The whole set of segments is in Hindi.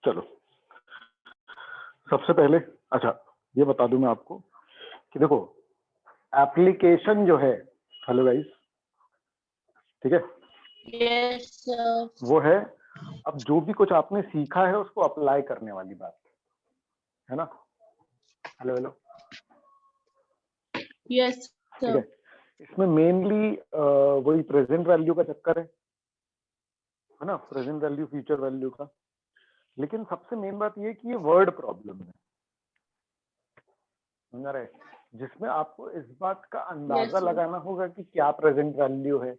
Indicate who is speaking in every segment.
Speaker 1: चलो सबसे पहले अच्छा ये बता दूं मैं आपको कि देखो एप्लीकेशन जो है, हेलो गाइस, ठीक है,
Speaker 2: यस सर।
Speaker 1: वो है अब जो भी कुछ आपने सीखा है उसको अप्लाई करने वाली बात है ना। हेलो हेलो,
Speaker 2: यस
Speaker 1: ठीक है।
Speaker 2: सर।
Speaker 1: इसमें मेनली वही प्रेजेंट वैल्यू का चक्कर है ना, प्रेजेंट वैल्यू फ्यूचर वैल्यू का। लेकिन सबसे मेन बात ये कि ये वर्ड प्रॉब्लम है, समझ रहे, जिसमें आपको इस बात का अंदाजा
Speaker 2: Yes, sir.
Speaker 1: लगाना होगा कि क्या प्रेजेंट वैल्यू है,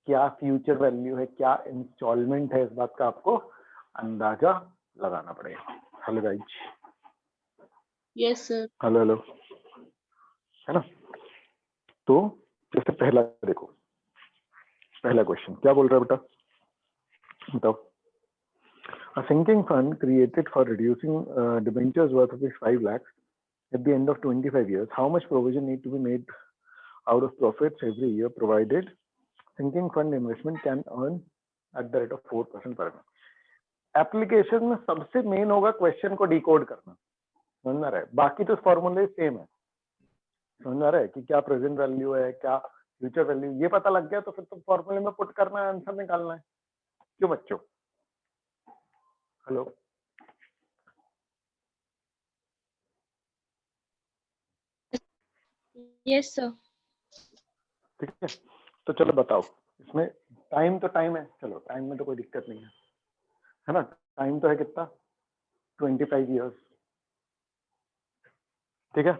Speaker 1: क्या फ्यूचर वैल्यू है, क्या इंस्टॉलमेंट है, इस बात का आपको अंदाजा लगाना पड़ेगा। Hello guys,
Speaker 2: Yes, sir.
Speaker 1: Hello hello, है ना। तो जैसे पहला देखो, पहला क्वेश्चन क्या बोल रहा है बेटा, बताओ। A sinking fund created for reducing debentures worth of 5 lakhs at the end of 25 years. How much provision need to be made out of profits every year provided sinking fund investment can earn at the rate of 4% per annum? Application में सबसे मेन होगा क्वेश्चन को डिकोड करना, समझ रहा है। बाकी तो फॉर्मूले सेम है, समझ रहा है कि क्या प्रेजेंट वैल्यू है, क्या फ्यूचर वैल्यू, ये पता लग गया तो फिर तो फॉर्मूले में पुट करना है, आंसर निकालना है। क्यों बच्चों, हेलो,
Speaker 2: Yes, sir.
Speaker 1: ठीक है। तो चलो बताओ, इसमें टाइम तो टाइम है, चलो टाइम में तो कोई दिक्कत नहीं है ना। टाइम तो है कितना, 25 ईयर्स, ठीक है।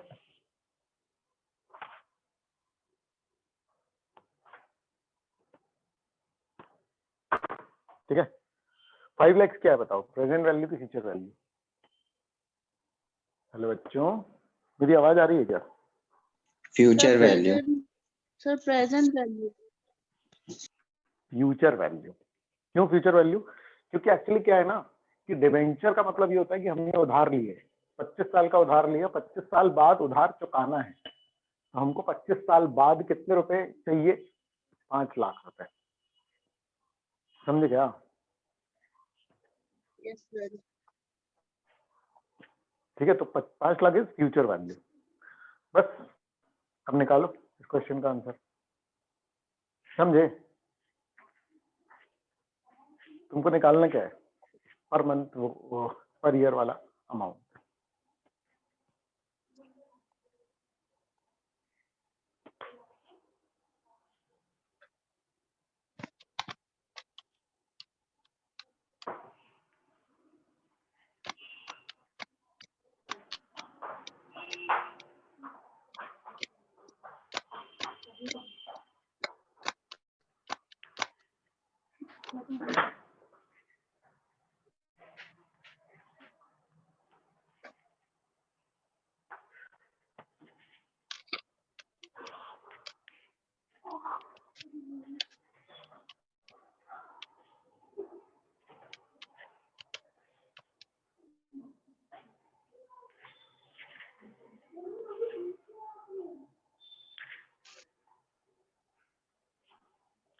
Speaker 1: ठीक है, 5 lakhs क्या है बताओ, प्रेजेंट वैल्यू की फ्यूचर वैल्यू। हेलो बच्चों, मेरी आवाज आ रही है क्या?
Speaker 3: Future value.
Speaker 2: Sir present value.
Speaker 1: Future value. क्यों फ्यूचर वैल्यू? क्योंकि एक्चुअली क्या है ना कि डिबेंचर का मतलब ये होता है कि हमने उधार लिए, 25 साल का उधार लिया, 25 साल बाद उधार चुकाना है, तो हमको 25 साल बाद कितने रुपए चाहिए, 5 लाख रुपए, समझे क्या?
Speaker 2: Yes sir.
Speaker 1: ठीक है, तो 5 लाख इज फ्यूचर वैल्यू। बस अब निकालो इस क्वेश्चन का आंसर, समझे? तुमको निकालना क्या है, पर मंथ वो पर ईयर वाला अमाउंट।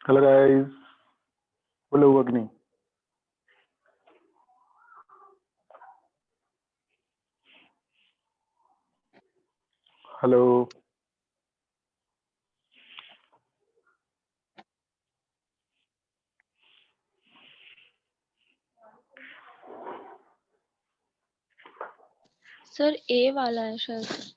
Speaker 1: हेलो गाइस, बोलो अग्नि। हेलो,
Speaker 2: सर ए वाला है शायद।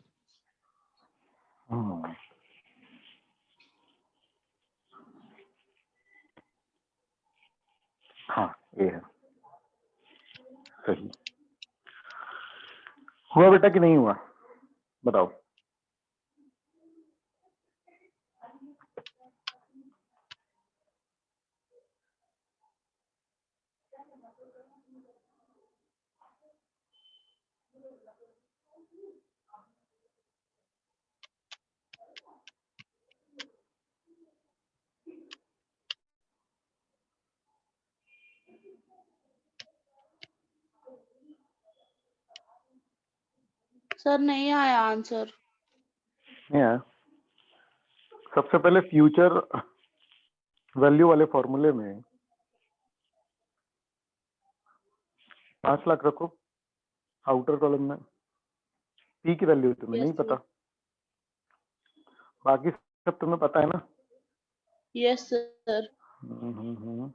Speaker 1: हाँ ये है सही। हुआ बेटा कि नहीं हुआ, बताओ।
Speaker 2: सर नहीं आया आंसर।
Speaker 1: नहीं आया। सबसे पहले फ्यूचर वैल्यू वाले फॉर्मूले में 5 लाख रखो आउटर कॉलम में। पी की वैल्यू तुम्हें
Speaker 2: Yes,
Speaker 1: नहीं
Speaker 2: sir.
Speaker 1: पता, बाकी सब तुम्हें पता है ना।
Speaker 2: Yes, sir.
Speaker 1: हम्म।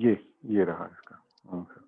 Speaker 1: ये रहा इसका आंसर।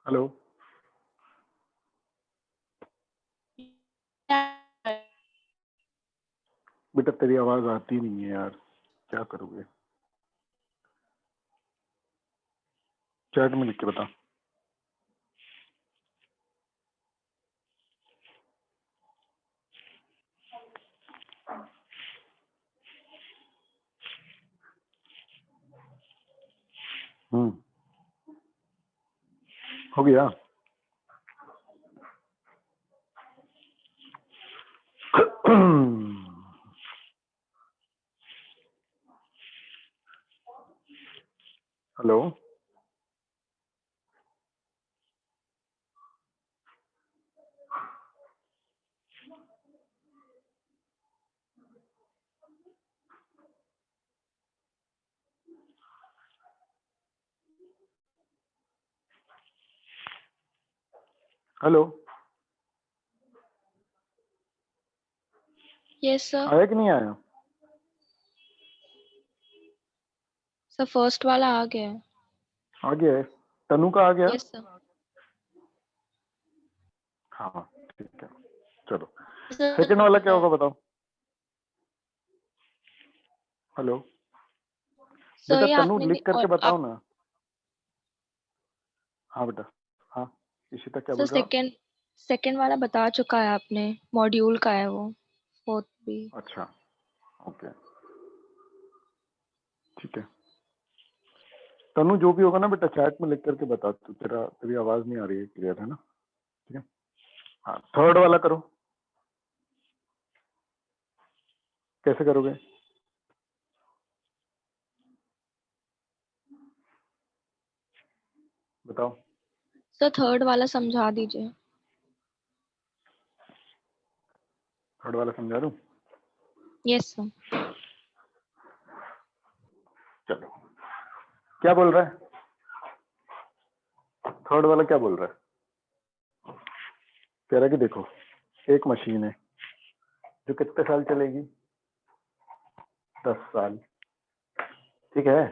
Speaker 1: हेलो, बेटा तेरी आवाज आती नहीं है यार, क्या करोगे? चैट में लिख के बता। हो गया। Hello, hello,
Speaker 2: Yes, sir.
Speaker 1: आया कि नहीं आया?
Speaker 2: Sir, first वाला आ गया है.
Speaker 1: आ गया है। तनु का आ गया?
Speaker 2: Yes, sir.
Speaker 1: हाँ ठीक है, चलो
Speaker 2: Sir,
Speaker 1: सेकंड वाला क्या होगा बताओ। हेलो
Speaker 2: sir,
Speaker 1: बेटा,
Speaker 2: ये
Speaker 1: तनु
Speaker 2: आपने
Speaker 1: लिख करके
Speaker 2: और
Speaker 1: बताओ
Speaker 2: आप
Speaker 1: ना। हाँ बेटा, हाँ इशिता क्या
Speaker 2: सर
Speaker 1: बोल रहा?
Speaker 2: सेकंड वाला बता चुका है आपने, मॉड्यूल का है वो, फोर्थ भी.
Speaker 1: अच्छा ओके ठीक है। तनु जो भी होगा ना बेटा चैट में लिख करके बता, तू तेरी आवाज नहीं आ रही है क्लियर, है ना? ठीक है, हाँ थर्ड वाला करो। कैसे करोगे? बताओ।
Speaker 2: सर थर्ड वाला समझा दीजिए.
Speaker 1: थर्ड वाला समझा दूं?
Speaker 2: Yes sir.
Speaker 1: चलो क्या बोल रहा है थर्ड वाला? क्या बोल रहा है? कह रहा है कि देखो एक मशीन है जो कितने साल चलेगी? 10 साल। ठीक है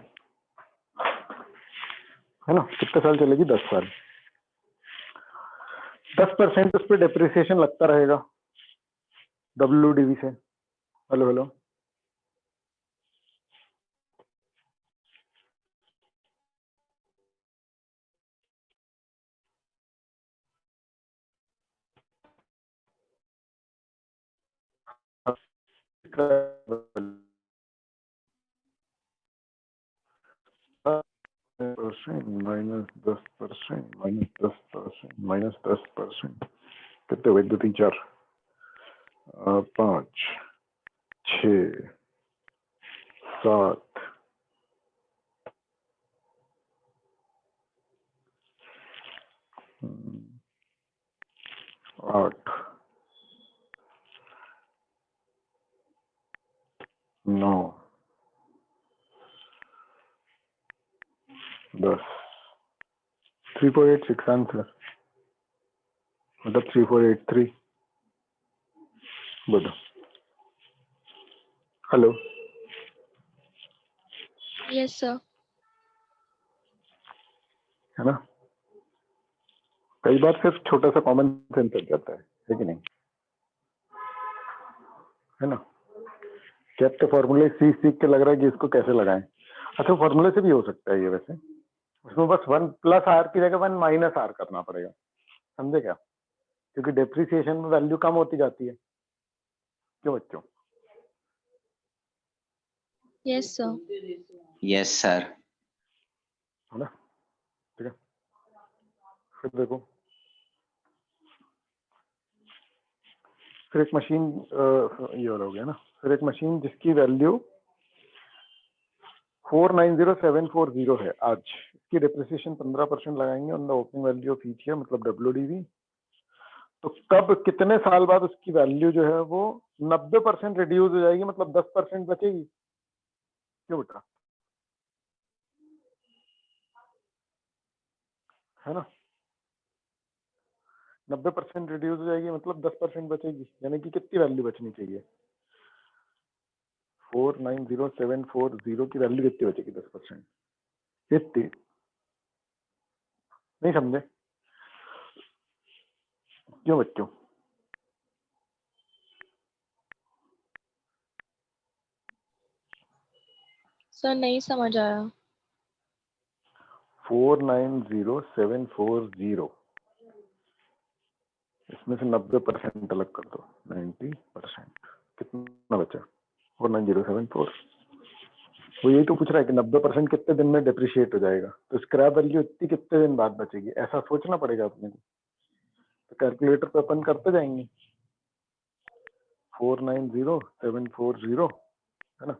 Speaker 1: ना? कितने साल चलेगी? 10 साल। 10% उस पर डेप्रिसिएशन लगता रहेगा WDV से। हेलो हेलो, -10%, -10%, कितने हुए? 2 3 4 5 6 7 8 9 10 3486 आंसर, मतलब 3483। बोलो। Hello,
Speaker 2: yes sir.
Speaker 1: है ना? कई बार सिर्फ छोटा सा कॉमन सेंस लग जाता है कि नहीं? है ना? क्या तो फॉर्मूले सीख सीख के लग रहा है कि इसको कैसे लगाएं। अच्छा, फॉर्मूले से भी हो सकता है ये वैसे। उसमें बस 1 + r की जगह 1 - r करना पड़ेगा, समझे क्या? क्योंकि डेप्रिसिएशन में वैल्यू कम होती जाती है। क्यों बच्चों?
Speaker 2: Yes sir.
Speaker 3: Yes sir.
Speaker 1: है ना? ठीक है, फिर देखो, फिर एक मशीन, ये वाला हो गया ना। फिर एक मशीन जिसकी वैल्यू 490740 है आज, इसकी डेप्रिसिएशन 15% लगाएंगे on the opening value of each year, मतलब WDV। तो कब कितने साल बाद उसकी वैल्यू जो है वो 90% रिड्यूस हो जाएगी, मतलब 10% बचेगी? क्यों बेटा? है ना? 90% रिड्यूस हो जाएगी मतलब 10% बचेगी, यानी कि कितनी वैल्यू बचनी चाहिए? 490740 की वैल्यू कितनी बचेगी? 10%। कितनी? नहीं समझे? क्यों बच्चों?
Speaker 2: सर नहीं समझ आया।
Speaker 1: 490740, इसमें से 90% अलग कर दो, 90%, कितना बचा? 49074। वो यही तो पूछ रहा है कि 90% कितने दिन में डिप्रिशिएट हो जाएगा, तो स्क्रैप वैल्यू इतनी कितने दिन बाद बचेगी, ऐसा सोचना पड़ेगा अपने को। तो कैलकुलेटर पे अपन करते जाएंगे। 490740, है ना?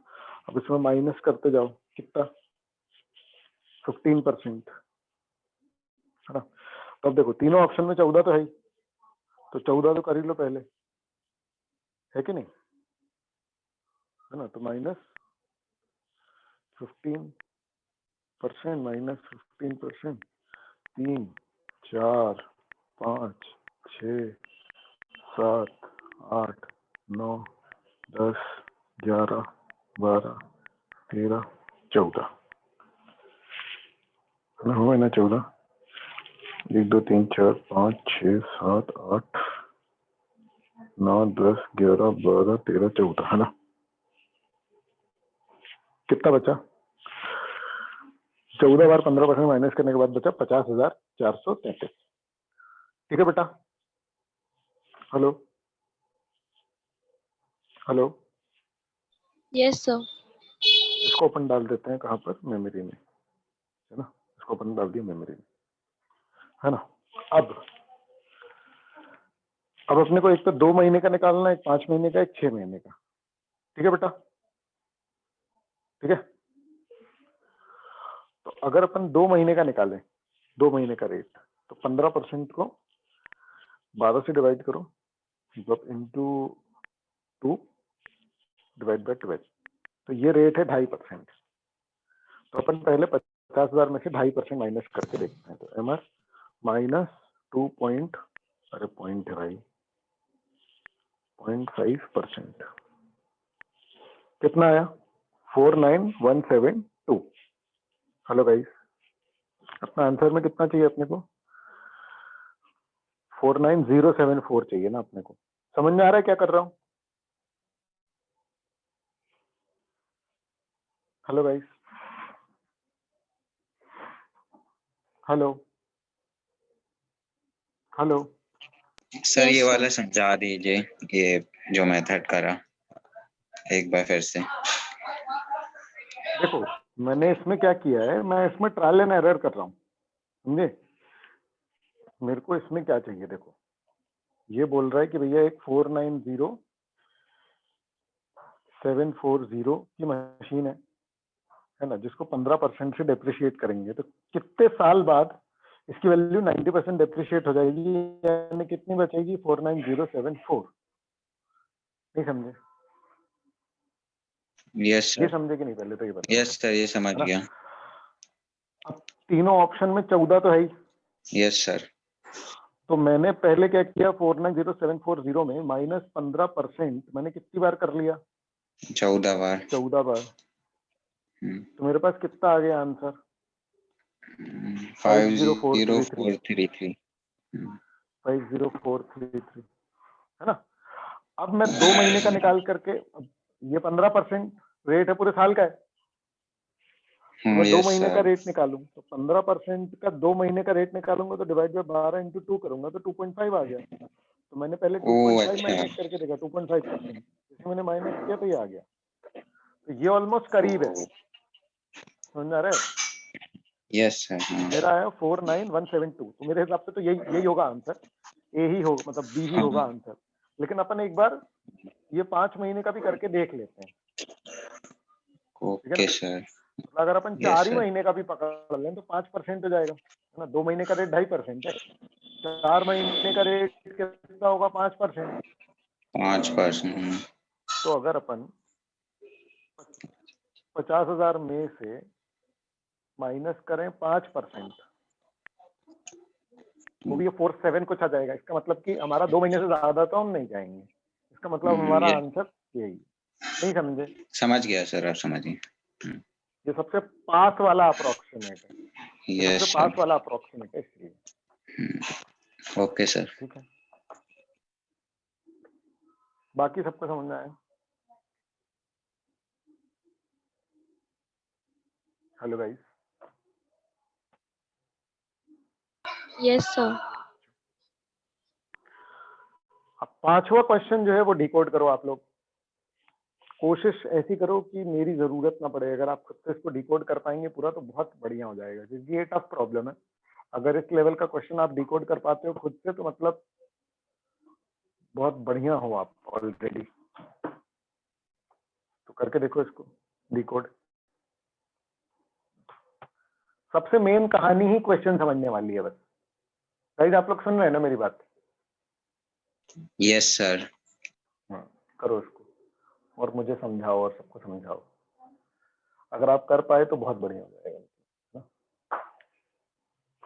Speaker 1: अब इसमें माइनस करते जाओ, कितना? 15%, है ना? तो अब देखो, तीनों ऑप्शन में 14 तो है ही, तो 14 तो कर ही लो पहले, है कि नहीं? है ना? तो -15% -15%, 3 4 5 6 7 8 9 10 11 12 13 14, है ना? हुआ ना 14? 1 2 3 4 5 6 7 8 9 10 11 12 13 14, है ना? कितना बचा? 14 बार 15% माइनस करने के बाद बचा 50,433। ठीक है बेटा? Hello hello,
Speaker 2: yes sir.
Speaker 1: इसको अपन डाल देते हैं कहाँ पर? मेमोरी में, है ना? इसको अपन डाल दिया मेमोरी में, है ना? अब अपने को एक तो 2 महीने का निकालना है, एक 5 महीने का, एक 6 महीने का। ठीक है बेटा? ठीक है, तो अगर अपन 2 महीने का निकालें, 2 महीने का रेट, तो 15% को 12 से डिवाइड करो, मतलब इंटू 2 डिवाइड बाय 12, तो ये रेट है 2.5%। तो अपन पहले 50,000 में से 2.5% माइनस करके देखते हैं। तो एमआर -2 पॉइंट, अरे पॉइंट है भाई, 0.5%, कितना आया? 49172। हेलो गाइस, अपना आंसर में कितना चाहिए अपने को? 49074 चाहिए ना अपने को। समझ में आ रहा है क्या कर रहा हूं? Hello guys, hello hello.
Speaker 3: Sir
Speaker 2: yes
Speaker 3: ये
Speaker 2: सर।
Speaker 3: वाला समझा दीजिए, ये जो मेथड करा एक बार फिर से।
Speaker 1: देखो, मैंने इसमें क्या किया है, मैं इसमें ट्रायल एंड एरर कर रहा हूँ, समझे। मेरे को इसमें क्या चाहिए, देखो ये बोल रहा है कि भैया एक 490740 की मशीन है ना, जिसको 15% से डेप्रिशिएट करेंगे, तो कितने साल बाद इसकी वैल्यू 90% डेप्रिशिएट हो जाएगी, यानी कितनी बचेगी 49074। नहीं समझे?
Speaker 3: यस
Speaker 1: ये
Speaker 3: सर,
Speaker 1: समझे कि नहीं, पहले तो ये बताओ,
Speaker 3: यस सर, ये समझ
Speaker 1: है ना।
Speaker 3: गया।
Speaker 1: अब तीनों ऑप्शन में 14 तो है ही,
Speaker 3: यस सर।
Speaker 1: तो मैंने पहले क्या किया, 490740 में -15% मैंने कितनी बार कर लिया,
Speaker 3: 14 बार।
Speaker 1: 14 बार।
Speaker 3: हम्म,
Speaker 1: तो मेरे पास कितना आ गया आंसर, 50433।
Speaker 3: 50433।
Speaker 1: 50433, है ना। अब मैं 2 महीने का निकाल करके, अब ये 15% रेट है, पूरे साल का है, तो मैं दो
Speaker 3: यस
Speaker 1: महीने का
Speaker 3: सर।
Speaker 1: रेट निकालूं, तो 15% का 2 महीने का रेट निकालूंगा, तो डिवाइड बाय 12 × 2 करूंगा तो 2.5 आ गया। तो मैंने पहले
Speaker 3: ओ
Speaker 1: 2.5
Speaker 3: अच्छा।
Speaker 1: माइनस करके देखा, 2.5%, जैसे मैंने माइनस किया तो ये आ गया। तो ये ऑलमोस्ट करीब है, समझ आ रहा है।
Speaker 3: Yes sir. हाँ
Speaker 1: मेरा आया 49172, तो मेरे हिसाब से तो यही होगा आंसर, ए ही होगा, मतलब बी ही होगा आंसर। लेकिन अपन एक बार ये 5 महीने का भी करके देख लेते हैं, ठीक है ना।
Speaker 3: Okay sir.
Speaker 1: मतलब अगर अपन
Speaker 3: यस
Speaker 1: 4 ही
Speaker 3: सर।
Speaker 1: महीने का भी पकड़ लें तो 5% हो जाएगा, है ना। 2 महीने का रेट 2.5% है, 4 महीने का रेट कितना होगा, 5%।
Speaker 3: 5%।
Speaker 1: तो अगर अपन 50,000 में से माइनस करें 5%, तो भी ये 47 कुछ आ जाएगा। इसका मतलब कि हमारा 2 महीने से ज्यादा तो हम नहीं जाएंगे, इसका मतलब हमारा
Speaker 3: ये
Speaker 1: आंसर यही। नहीं समझे?
Speaker 3: समझ गया सर, आप समझिए।
Speaker 1: ये सबसे पास वाला अप्रोक्सीमेट है, ये सबसे
Speaker 3: यस
Speaker 1: पास
Speaker 3: सर।
Speaker 1: वाला अप्रोक्सीमेट है, इसलिए।
Speaker 3: Okay sir.
Speaker 1: ठीक है, बाकी सबको समझ में आया? Hello guys.
Speaker 2: Yes sir.
Speaker 1: अब पांचवा क्वेश्चन जो है वो डिकोड करो आप लोग। कोशिश ऐसी करो कि मेरी जरूरत ना पड़े, अगर आप खुद से इसको डिकोड कर पाएंगे पूरा तो बहुत बढ़िया हो जाएगा, क्योंकि ये टफ प्रॉब्लम है। अगर इस लेवल का क्वेश्चन आप डिकोड कर पाते हो खुद से, तो मतलब बहुत बढ़िया हो आप ऑलरेडी। तो करके देखो इसको डिकोड। सबसे मेन कहानी ही क्वेश्चन समझने वाली है बस। गाइस आप लोग सुन रहे हैं ना मेरी बात?
Speaker 3: Yes sir.
Speaker 1: करो इसको और मुझे समझाओ और सबको समझाओ। अगर आप कर पाए तो बहुत बढ़िया हो जाएगा,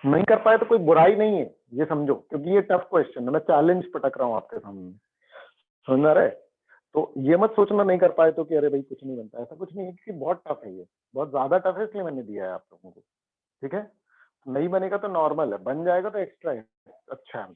Speaker 1: नहीं कर पाए तो कोई बुराई नहीं है, ये समझो, क्योंकि ये टफ क्वेश्चन है, मैं चैलेंज पटक रहा हूँ आपके सामने, समझ में आ रहा है। तो ये मत सोचना नहीं कर पाए तो कि अरे भाई कुछ नहीं बनता, ऐसा कुछ नहीं है, क्योंकि बहुत टफ है, ये बहुत ज्यादा टफ है, इसलिए मैंने दिया है आप लोगों को। ठीक है, नहीं बनेगा तो नॉर्मल है, बन जाएगा तो एक्स्ट्रा है, अच्छा है मतलब।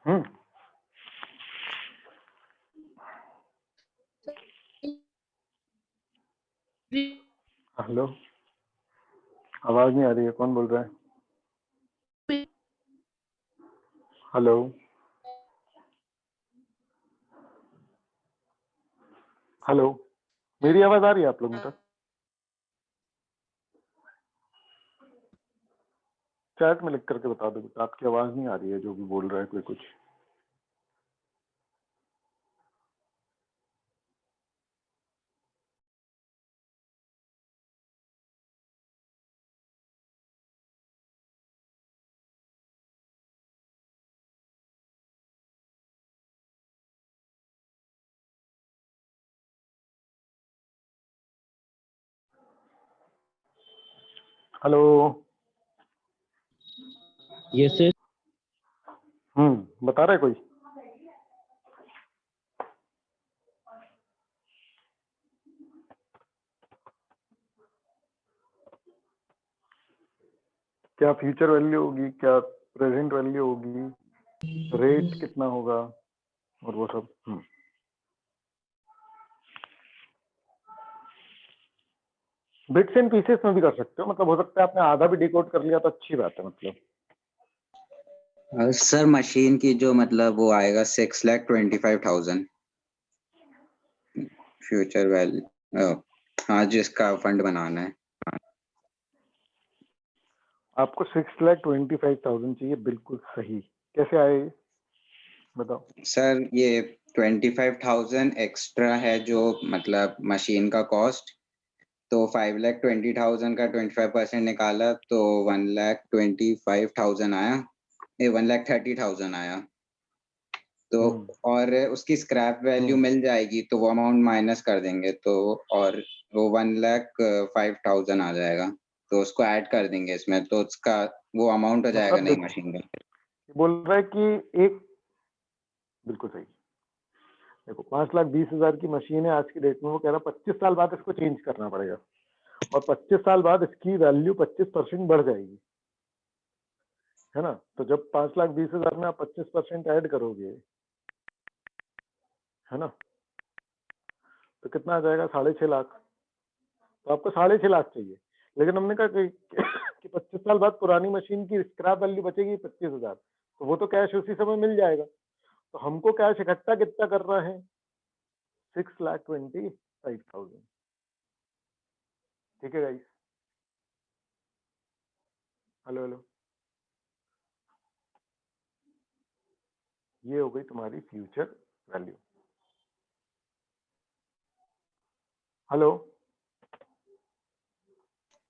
Speaker 1: हम्म, हेलो, आवाज नहीं आ रही है, कौन बोल रहा है? हेलो, हेलो, मेरी आवाज आ रही है आप लोगों तक? चैट में लिख करके बता दो, आपकी आवाज नहीं आ रही है, जो भी बोल रहा है कोई कुछ। हेलो।
Speaker 4: Yes sir.
Speaker 1: बता रहा है कोई? क्या फ्यूचर वैल्यू होगी, क्या प्रेजेंट वैल्यू होगी, रेट कितना होगा और वो सब। बिट्स एंड पीसेस में भी कर सकते हो, मतलब हो सकता है आपने आधा भी डिकोड कर लिया तो अच्छी बात है। मतलब
Speaker 3: सर मशीन की जो मतलब वो आएगा 6,25,000 फ्यूचर वैल्यू। हाँ जिसका फंड बनाना है।
Speaker 1: आपको 6,25,000 चाहिए, बिल्कुल सही। कैसे आए ये? बताओ।
Speaker 3: सर ये 25,000 एक्स्ट्रा है जो मतलब मशीन का कॉस्ट, तो 5,20,000 का 25% निकाला तो 1,25,000 आया, 1,30,000 आया। तो और उसकी स्क्रैप वैल्यू मिल जाएगी तो वो अमाउंट माइनस कर देंगे तो और वो 1,05,000 आ जाएगा, तो उसको ऐड कर देंगे इसमें, तो उसका वो अमाउंट हो जाएगा
Speaker 1: मतलब
Speaker 3: नई
Speaker 1: देखो,
Speaker 3: मशीन का।
Speaker 1: बोल रहा है कि एक, बिल्कुल सही। देखो 5,20,000 की मशीन है आज की डेट में, वो कह रहा 25 साल बाद इसको चेंज करना पड़ेगा और 25 साल बाद इसकी वैल्यू 25% बढ़ जाएगी, है ना। तो जब 5,20,000 में आप 25% ऐड करोगे, है ना, तो कितना आ जाएगा? 6.5 लाख। तो आपको 6.5 लाख चाहिए, लेकिन हमने कहा कि 25 साल बाद पुरानी मशीन की स्क्रैप वैल्यू बचेगी 25,000, तो वो तो कैश उसी समय मिल जाएगा। तो हमको कैश इकट्ठा कितना करना है? 6,25,000। ठीक है गाइस? Hello hello. ये हो गई तुम्हारी future value. Hello.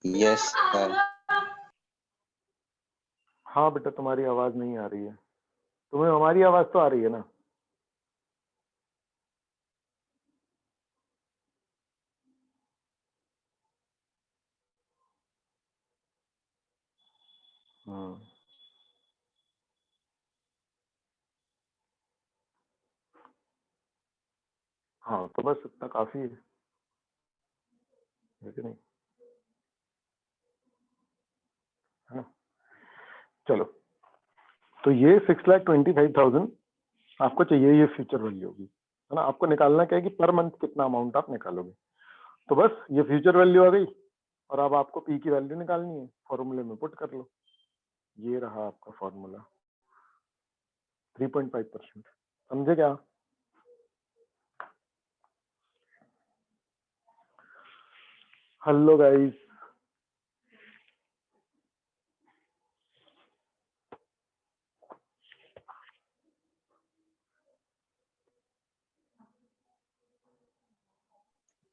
Speaker 3: Yes sir.
Speaker 1: हाँ बेटा, तुम्हारी आवाज नहीं आ रही है। तुम्हें हमारी आवाज तो आ रही है ना? हाँ तो बस इतना काफी है कि नहीं? है ना। चलो, तो ये 6,25,000 आपको चाहिए, ये फ्यूचर वैल्यू होगी, है ना। आपको निकालना क्या है कि पर मंथ कितना अमाउंट आप निकालोगे। तो बस ये फ्यूचर वैल्यू आ गई और अब आपको पी की वैल्यू निकालनी है, फॉर्मूले में पुट कर लो। ये रहा आपका फॉर्मूला, 3.5%। समझे क्या? Hello guys.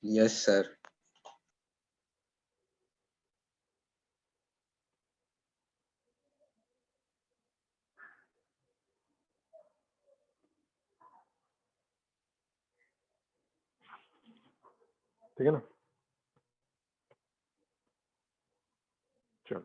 Speaker 3: Yes sir.
Speaker 1: ठीक है ना। चलो,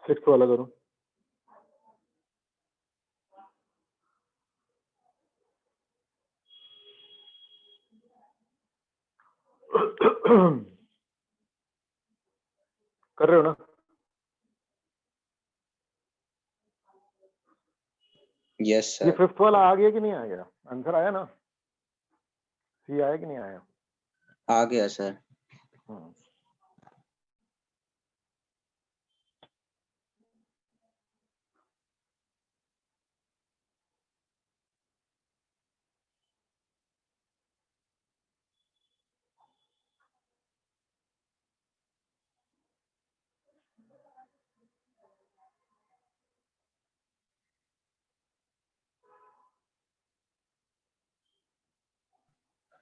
Speaker 1: सिक्स वाला करो। कर रहे हो ना?
Speaker 3: यस
Speaker 1: ये
Speaker 3: सर।
Speaker 1: फिफ्थ वाला आ गया कि नहीं आ गया? आंसर आया ना? सी आया कि नहीं आया?
Speaker 3: आ गया सर।
Speaker 1: हम्म।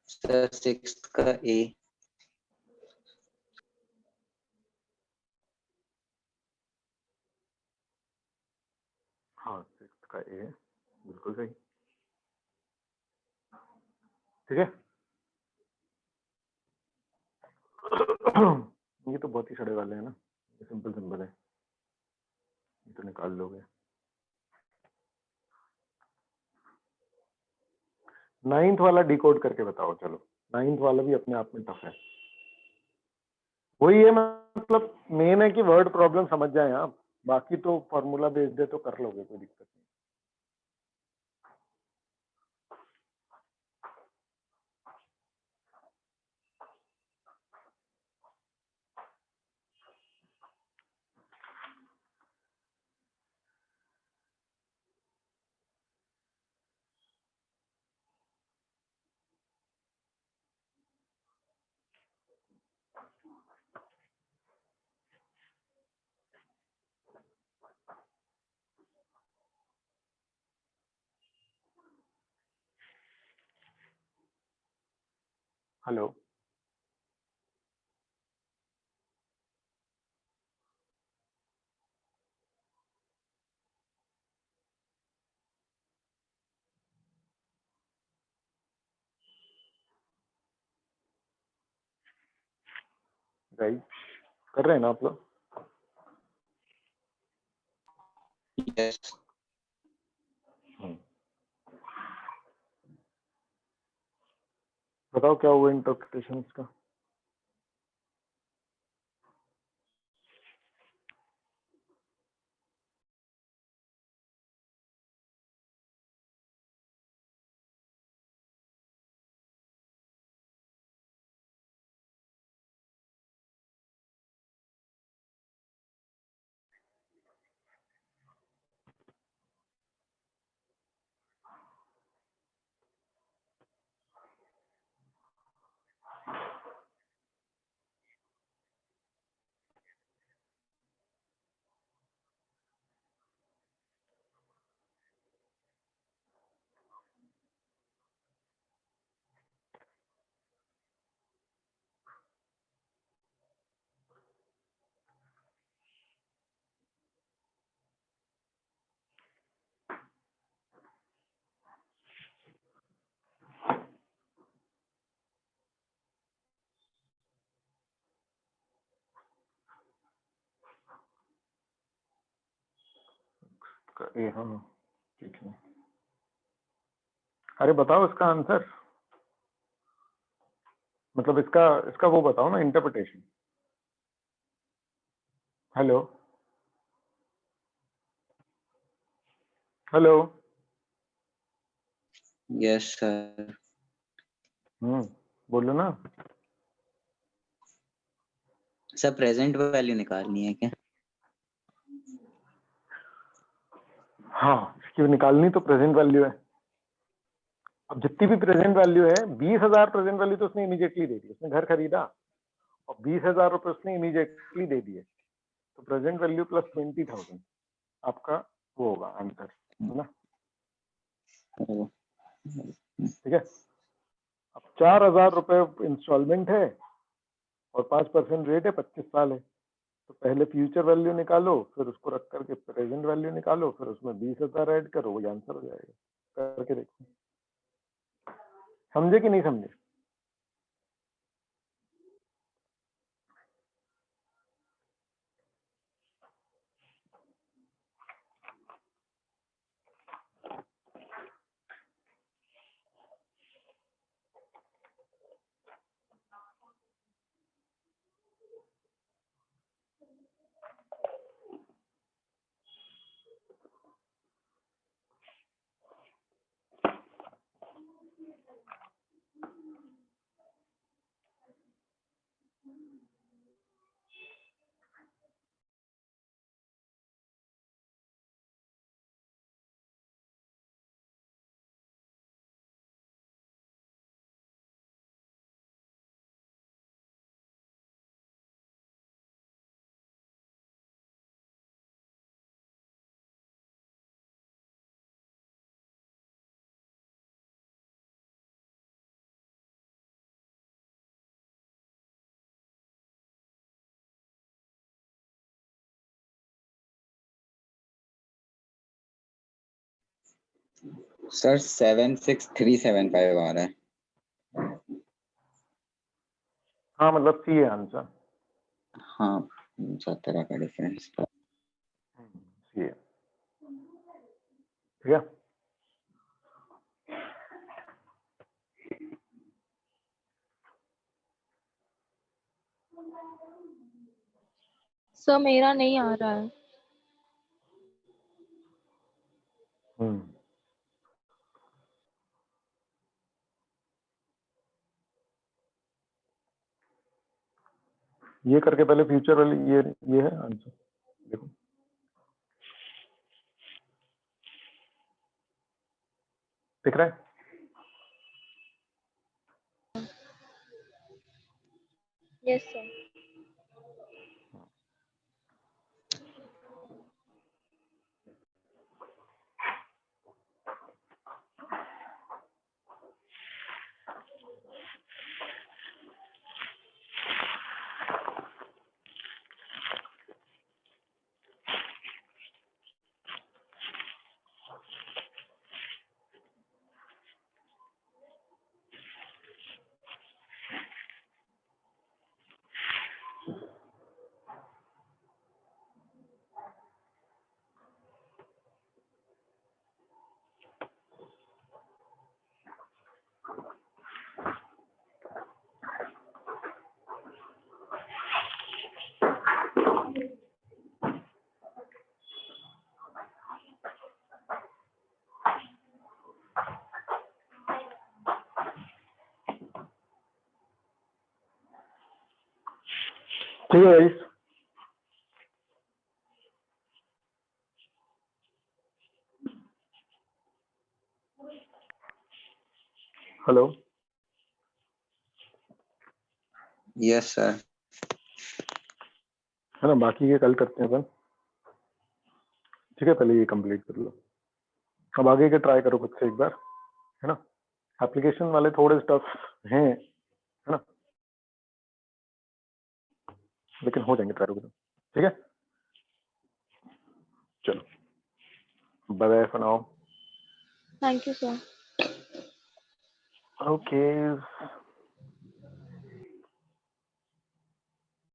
Speaker 3: सर 6 का ए।
Speaker 1: आपका ए बिल्कुल सही। ठीक है। ये तो बहुत ही सड़े वाले हैं ना, ये सिंपल सिंपल है, ये तो निकाल लोगे। 9th वाला डिकोड करके बताओ। चलो 9th वाला भी अपने आप में टफ है। वही है, मतलब मेन है कि वर्ड प्रॉब्लम समझ जाए आप, बाकी तो फॉर्मूला बेस्ड है तो कर लोगे, कोई दिक्कत नहीं। हेलो, राइट, कर रहे हैं ना आप लोग?
Speaker 3: यस।
Speaker 1: बताओ क्या हुआ इंटरप्रिटेशन का? ये हाँ, ठीक है। अरे बताओ इसका आंसर, मतलब इसका इसका वो बताओ ना, interpretation. Hello hello.
Speaker 3: Yes sir.
Speaker 1: बोलो ना।
Speaker 3: सर प्रेजेंट वैल्यू निकालनी है क्या?
Speaker 1: हाँ, इसकी निकालनी तो प्रेजेंट वैल्यू है। अब जितनी भी प्रेजेंट वैल्यू है, 20,000 प्रेजेंट वैल्यू तो उसने इमीडिएटली दे दी, उसने घर खरीदा और 20,000 रुपए उसने इमीडिएटली दे दिए, तो प्रेजेंट वैल्यू प्लस 20,000 आपका वो होगा आंसर, है ना? ठीक है। अब 4,000 रुपए इंस्टॉलमेंट है और 5% रेट है, 25 साल है, तो पहले फ्यूचर वैल्यू निकालो, फिर उसको रख करके प्रेजेंट वैल्यू निकालो, फिर उसमें 20,000 ऐड करो, वही आंसर हो जाएगा। करके देखो, समझे कि नहीं समझे?
Speaker 3: सर 76375 आ रहा है।
Speaker 1: हाँ मतलब सी है आंसर।
Speaker 3: हाँ 17 का डिफरेंस।
Speaker 1: सी है, ठीक है।
Speaker 2: सर मेरा नहीं आ रहा है।
Speaker 1: ये करके पहले फ्यूचर वाली ये है आंसर, देखो दिख रहा है।
Speaker 2: Yes sir.
Speaker 1: ठीक है गाइस, हेलो।
Speaker 3: Yes sir.
Speaker 1: है ना, बाकी के कल करते हैं अपन, ठीक है। पहले ये कंप्लीट कर लो, अब आगे के ट्राई करो खुद से एक बार, है ना। एप्लीकेशन वाले थोड़े स्टफ हैं, है ना, लेकिन हो जाएंगे, ट्राई करो, ठीक है। चलो bye bye for now.
Speaker 2: Thank you sir.
Speaker 1: Okay.